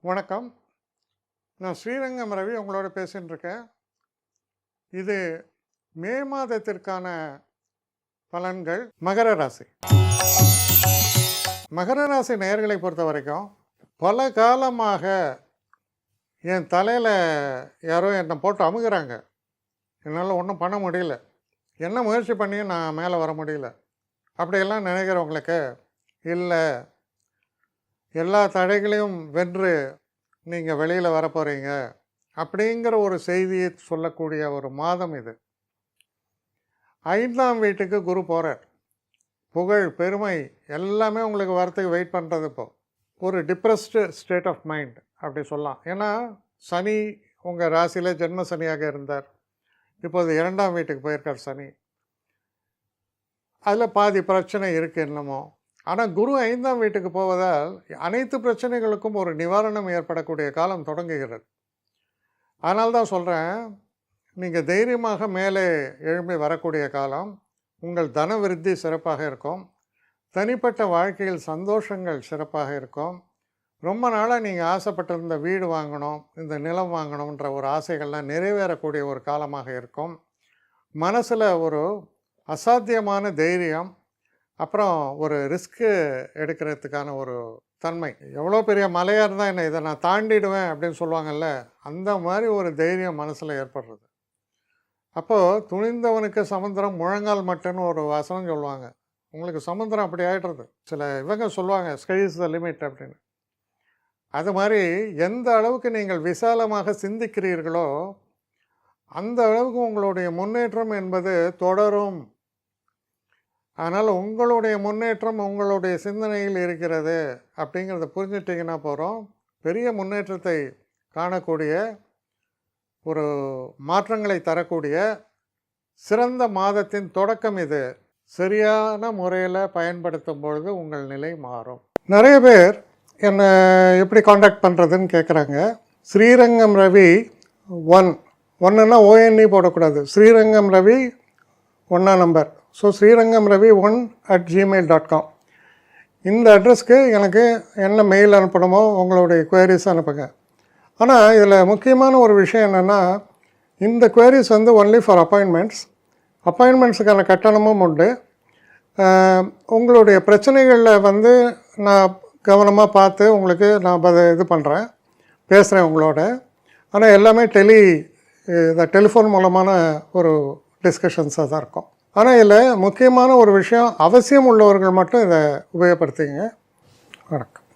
வணக்கம். நான் ஸ்ரீரங்கம் ரவி உங்களோட பேசின்னு இருக்கேன். இது மே மாதத்திற்கான பலன்கள். மகர ராசி. மகர ராசி நேயர்களை பொறுத்த வரைக்கும் பல காலமாக என் தலையில் யாரோ என்னை போட்டு அமுகிறாங்க. என்னால் ஒன்றும் பண்ண முடியல. என்ன முயற்சி பண்ணியும் நான் மேலே வர முடியல. அப்படியெல்லாம் நினைக்கிறவங்களுக்கு இல்லை, எல்லா தடைகளையும் வென்று நீங்கள் வெளியில் வரப்போகிறீங்க அப்படிங்கிற ஒரு செய்தியை சொல்லக்கூடிய ஒரு மாதம் இது. 5ஆம் வீட்டுக்கு குரு போகிறார். புகழ், பெருமை எல்லாமே உங்களுக்கு வரத்துக்கு வெயிட் பண்ணுறது. இப்போ ஒரு டிப்ரெஸ்டு ஸ்டேட் ஆஃப் மைண்ட் அப்படி சொல்லலாம். ஏன்னா சனி உங்கள் ராசியில் ஜென்ம சனியாக இருந்தார். இப்போது 2ஆம் வீட்டுக்கு போயிருக்கார் சனி. அதில் பாதி பிரச்சனை இருக்குது என்னமோ. ஆனால் குரு 5ஆம் வீட்டுக்கு போவதால் அனைத்து பிரச்சனைகளுக்கும் ஒரு நிவாரணம் ஏற்படக்கூடிய காலம் தொடங்குகிறது. அதனால தான் சொல்கிறேன், நீங்கள் தைரியமாக மேலே எழும்பி வரக்கூடிய காலம். உங்கள் தன விருத்தி சிறப்பாக இருக்கும். தனிப்பட்ட வாழ்க்கையில் சந்தோஷங்கள் சிறப்பாக இருக்கும். ரொம்ப நாளாக நீங்கள் ஆசைப்பட்டிருந்த வீடு வாங்கணும், இந்த நிலம் வாங்கணுன்ற ஒரு ஆசைகள்லாம் நிறைவேறக்கூடிய ஒரு காலமாக இருக்கும். மனசில் ஒரு அசாத்தியமான தைரியம், அப்புறம் ஒரு ரிஸ்க்கு எடுக்கிறதுக்கான ஒரு தன்மை. எவ்வளோ பெரிய மலையாக இருந்தால் என்ன, இதை நான் தாண்டிடுவேன் அப்படின்னு சொல்லுவாங்கள்ல, அந்த மாதிரி ஒரு தைரியம் மனசில் ஏற்படுறது. அப்போது துணிந்தவனுக்கு சமுத்திரம் முழங்கால் மட்டுன்னு ஒரு வசனம் சொல்லுவாங்க. உங்களுக்கு சமுத்திரம் அப்படி ஆகிடுறது. சில இவங்க சொல்லுவாங்க ஸ்கை இஸ் த லிமிட் அப்படின்னு. அது மாதிரி எந்த அளவுக்கு நீங்கள் விசாலமாக சிந்திக்கிறீர்களோ அந்த அளவுக்கு உங்களுடைய முன்னேற்றம் என்பது தொடரும். அதனால் உங்களுடைய முன்னேற்றம் உங்களுடைய சிந்தனையில் இருக்கிறது அப்படிங்கிறத புரிஞ்சுட்டிங்கன்னா போகிறோம். பெரிய முன்னேற்றத்தை காணக்கூடிய ஒரு மாற்றங்களை தரக்கூடிய சிறந்த மாதத்தின் தொடக்கம் இது. சரியான முறையில் பயன்படுத்தும் பொழுது உங்கள் நிலை மாறும். நிறைய பேர் என்னை எப்படி காண்டாக்ட் பண்ணுறதுன்னு கேட்குறாங்க. ஸ்ரீரங்கம் ரவி 1ன்னா ONE போடக்கூடாது. ஸ்ரீரங்கம் ரவி 1ஆம் நம்பர். ஸோ srirangamravi1@gmail.com இந்த அட்ரஸ்க்கு எனக்கு என்ன மெயில் அனுப்பணுமோ உங்களுடைய குவரிஸ் அனுப்புங்க. ஆனால் இதில் முக்கியமான ஒரு விஷயம் என்னென்னா, இந்த குவரிஸ் வந்து ஒன்லி ஃபார் அப்பாயின்மெண்ட்ஸுக்கான கட்டணமும் உண்டு. உங்களுடைய பிரச்சனைகளில் வந்து நான் கவனமாக பார்த்து உங்களுக்கு நான் இது பண்ணுறேன், பேசுகிறேன் உங்களோட. ஆனால் எல்லாமே டெலிஃபோன் மூலமான ஒரு டிஸ்கஷன்ஸாக தான் இருக்கும். ஆனால் இதில் முக்கியமான ஒரு விஷயம், அவசியம் உள்ளவர்கள் மட்டும் இதை உபயோகப்படுத்திங்க. வணக்கம்.